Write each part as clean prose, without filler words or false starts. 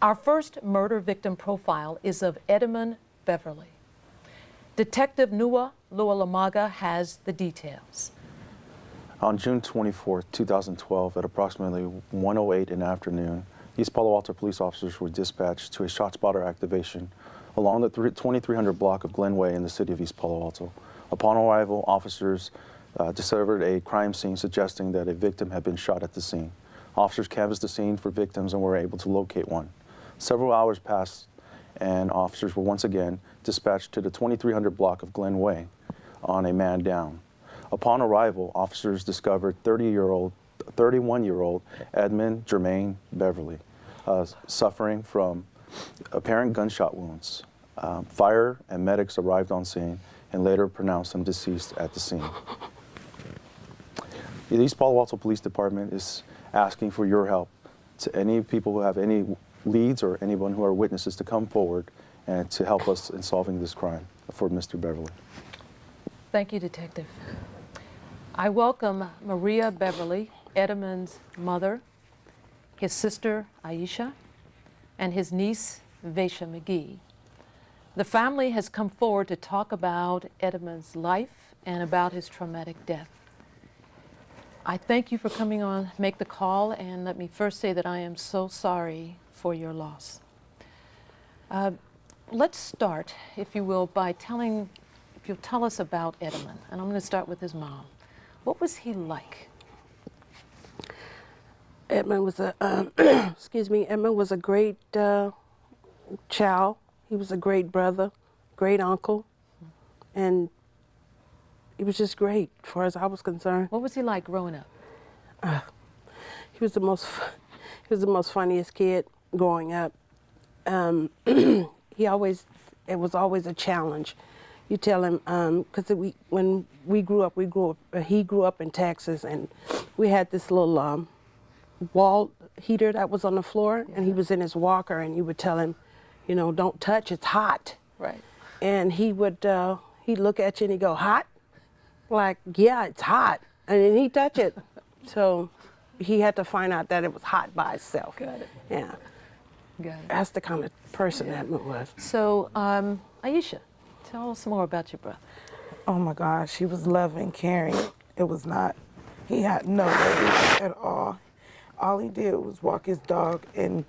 Our first murder victim profile is of Edmund Beverly. Detective Lualemaga has the details. On June 24, 2012, at approximately 1:08 in the afternoon, East Palo Alto police officers were dispatched to a ShotSpotter activation along the 2300 block of Glenway in the city of East Palo Alto. Upon arrival, officers discovered a crime scene suggesting that a victim had been shot at the scene. Officers canvassed the scene for victims and were able to locate one. Several hours passed, and officers were once again dispatched to the 2300 block of Glenway on a man down. Upon arrival, officers discovered 31-year-old Edmund Jermaine Beverly, suffering from apparent gunshot wounds. Fire and medics arrived on scene and later pronounced him deceased at the scene. The East Palo Alto Police Department is asking for your help to any people who have any leads or anyone who are witnesses to come forward and to help us in solving this crime for Mr. Beverly. Thank you, Detective. I welcome Maria Beverly, Edmund's mother, his sister Ayesha, and his niece Vaeshia McGee. The family has come forward to talk about Edmund's life and about his traumatic death. I thank you for coming on, make the call, and let me first say that I am so sorry for your loss. Let's start, if you will, by if you'll tell us about Edmund, and I'm going to start with his mom. What was he like? Edmund was a, Edmund was a great child. He was a great brother, great uncle, and he was just great as far as I was concerned. What was he like growing up? He was the most funniest kid growing up. It was always a challenge. You tell him, because when he grew up in Texas, and we had this little wall heater that was on the floor, and he was in his walker, and you would tell him, you know, don't touch, it's hot. Right. And he would, he'd look at you and he'd go, hot? Like, yeah, it's hot. And then he'd touch it. So he had to find out that it was hot by itself. Got it. Yeah. Got it. That's the kind of person Edmund was. So, Ayesha, tell us more about your brother. Oh my gosh, he was loving, caring. It was not, he had no worries at all. All he did was walk his dog and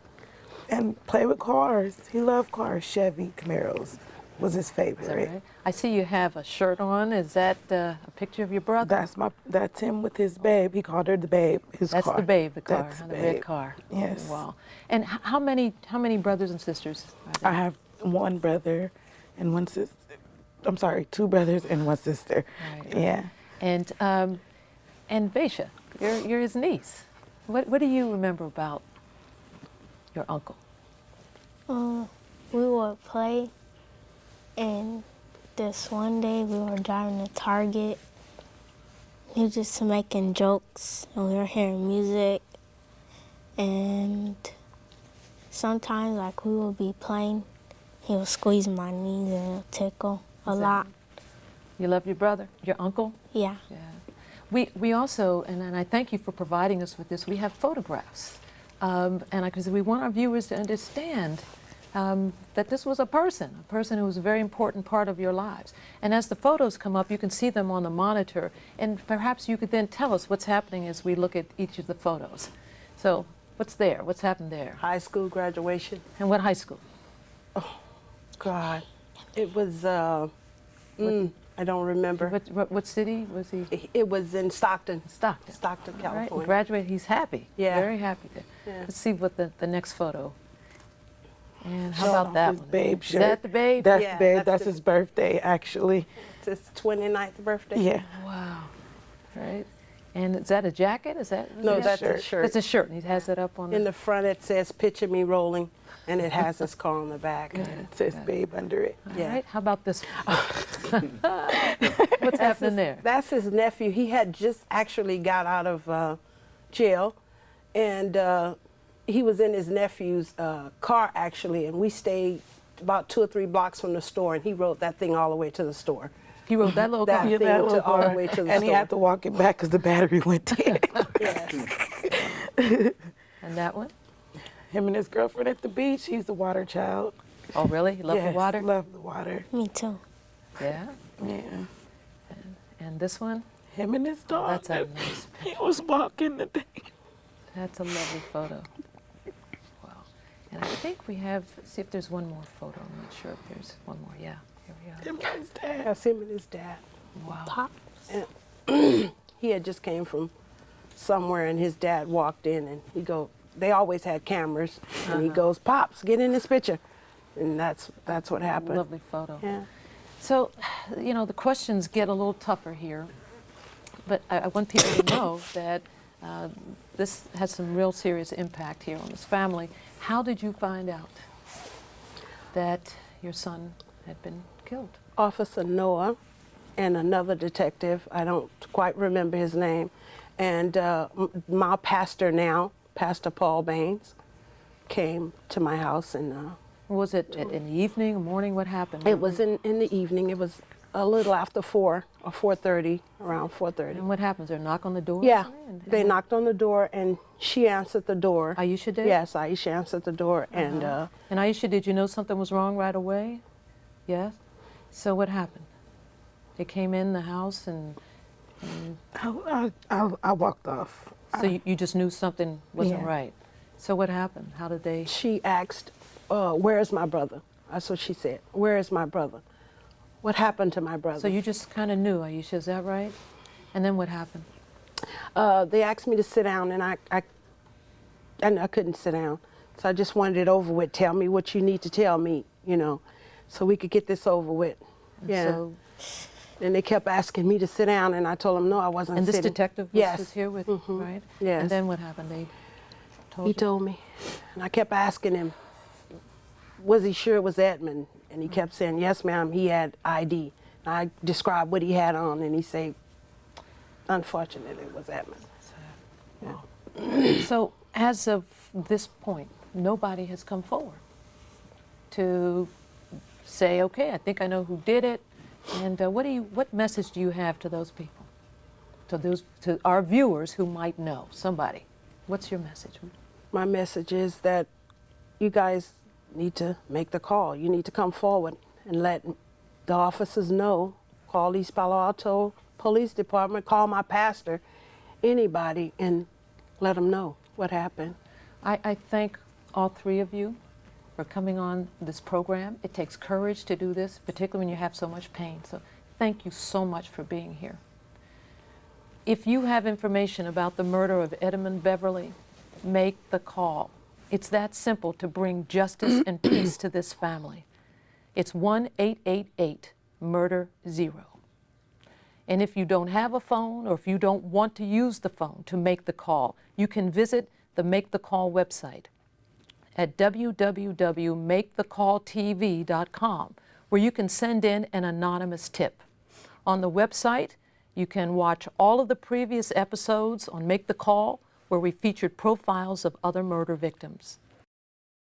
play with cars. He loved cars. Chevy Camaros was his favorite. Is that right? I see you have a shirt on. Is that a picture of your brother? That's him with his babe. He called her the babe. His car. That's the babe, the car, That's the babe. red car. Yes. Wow. And how many brothers and sisters are there? I have one brother and one sister. I'm sorry, two brothers and one sister. Right. Yeah. And Vaeshia, you're his niece. What do you remember about your uncle? We would play, and this one day we were driving to Target. He was just making jokes, and we were hearing music, and sometimes like we would be playing, he would squeeze my knees and it would tickle a lot. You love your brother, your uncle? Yeah. Yeah. We also, and I thank you for providing us with this, we have photographs. And because we want our viewers to understand that this was a person who was a very important part of your lives. And as the photos come up, you can see them on the monitor, and perhaps you could then tell us what's happening as we look at each of the photos. So what's there? What's happened there? High school graduation. And what high school? Oh, God. It was, I don't remember. What city was he? It was in Stockton. Stockton, California. Right. He graduated. He's happy. Yeah. Very happy there. Yeah. Let's see what the next photo. And how about that His one? babe Is shirt. that the babe? That's Yeah, the babe. that's That's the- his birthday, actually. It's his 29th birthday. Yeah. Wow. Right. And is that a jacket? Is that? No, is that's that- a shirt. That's a shirt, and he has it up on In the front it says, "Picture me rolling," and it has his car on the back. It says babe under it. All Yeah. right. How about this one? What's happening there? That's his nephew. He had just actually got out of jail, and he was in his nephew's car, actually, and we stayed about 2 or 3 blocks from the store, and he rode that thing all the way to the store. He wrote that little That car. Yeah, thing that to little all the car. way to the And he store. had to walk it back because the battery went dead. Yes. And that one? Him and his girlfriend at the beach. He's a water child. Oh, really? You love Yes, the water? love the water. Me too. Yeah. Yeah. And this one? Him and his dog. That's a nice He was walking today. That's a lovely photo. Wow. And I think we have, see if there's one more photo. I'm not sure if there's one more. Yeah, here we are. Him and his dad. That's him and his dad. Wow. Pop. He had just came from somewhere, and his dad walked in, and they always had cameras, and he goes, "Pops, get in this picture," and that's what happened. Lovely photo. Yeah. So, you know, the questions get a little tougher here, but I want people to know that this has some real serious impact here on this family. How did you find out that your son had been killed? Officer Noah and another detective, I don't quite remember his name, and my pastor now, Pastor Paul Baines, came to my house, and Was it in the evening or morning? What happened? it was in the evening. It was a little after 4 or 4:30, around 4:30. And what happens? There a knock on the door? or Yeah, something? And they knocked on the door, and she answered the door. Ayesha did? Yes, Ayesha answered the door, and And Ayesha, did you know something was wrong right away? Yes? So what happened? They came in the house and I walked off. so you just knew something wasn't Yeah. right. So what happened? How did they? she asked, "Where's my brother?" That's what she said. "Where is my brother? What happened to my brother?" So you just kind of knew, Ayesha, is that right? And then what happened? They asked me to sit down, and I couldn't sit down. So I just wanted it over with. Tell me what you need to tell me, so we could get this over with. Yeah. So, And they kept asking me to sit down, and I told them no, I wasn't and this sitting. detective Yes. was here with, right? Yes. And then what happened? They told He you? told me, and I kept asking him, was he sure it was Edmund? And he kept saying, yes, ma'am, he had ID. And I described what he had on, and he said, unfortunately, it was Edmund. So as of this point, nobody has come forward to say, okay, I think I know who did it. And what message do you have to those people, to our viewers who might know somebody? What's your message? My message is that you guys need to make the call. You need to come forward and let the officers know. Call East Palo Alto Police Department, call my pastor, anybody, and let them know what happened. I thank all three of you for coming on this program. It takes courage to do this, particularly when you have so much pain. So thank you so much for being here. If you have information about the murder of Edmund Beverly, make the call. It's that simple to bring justice and peace to this family. It's 1-888-MURDER-0. And if you don't have a phone, or if you don't want to use the phone to make the call, you can visit the Make the Call website at www.makethecalltv.com, where you can send in an anonymous tip. On the website, you can watch all of the previous episodes on Make the Call, where we featured profiles of other murder victims.